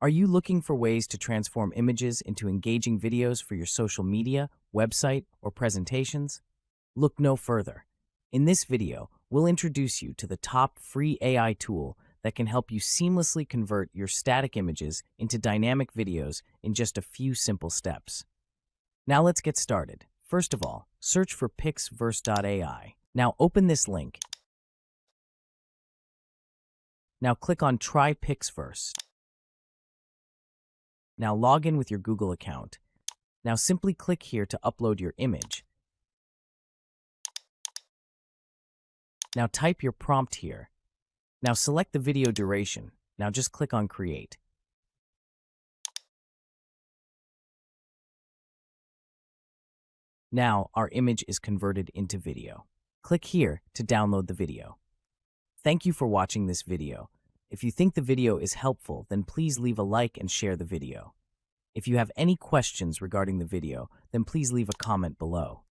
Are you looking for ways to transform images into engaging videos for your social media, website, or presentations? Look no further. In this video, we'll introduce you to the top free AI tool that can help you seamlessly convert your static images into dynamic videos in just a few simple steps. Now let's get started. First of all, search for pixverse.ai. Now open this link. Now click on Try Pixverse. Now log in with your Google account. Now simply click here to upload your image. Now type your prompt here. Now select the video duration. Now just click on Create. Now our image is converted into video. Click here to download the video. Thank you for watching this video. If you think the video is helpful, then please leave a like and share the video. If you have any questions regarding the video, then please leave a comment below.